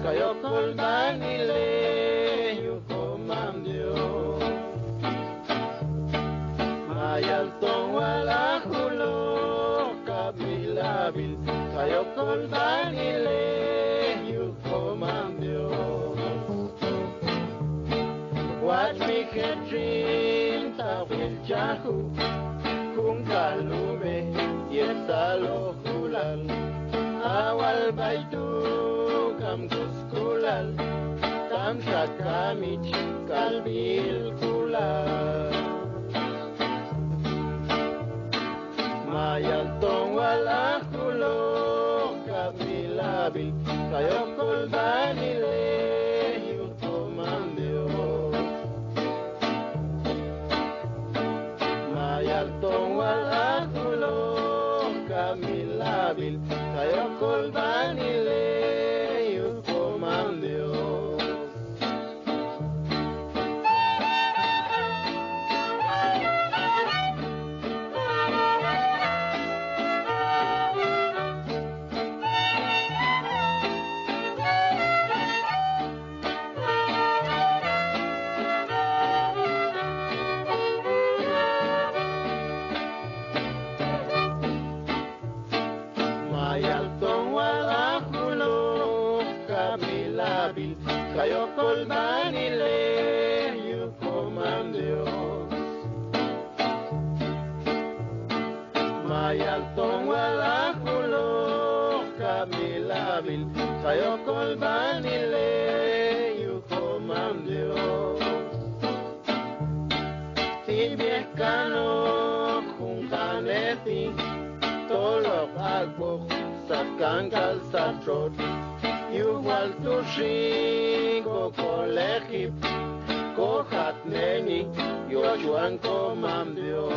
kayo kulbanile yukomamdio mayaltong wala hulo kabilabil kayo kulbanile yukomamdio watch me catching tawil jahu kung kalube yesalo hulal awal baitu kam kuskulal kam syakamich kalbil kulal mayaltong wala kulo kabilabil kayo kulbanile yukomamdio mayaltong wala kulo kabilabil kayo kulbanile yukomamdio mayaltong wala hulo kabilabil kayo kulbanile yukomamdio mayaltong wala hulo kabilabil kayo kulbanile yukomamdio tibiekano kung kaneti tolok agbok sa kangkal sa trot yuwal tushi ko kolekip ko hatneni yojuan komamdio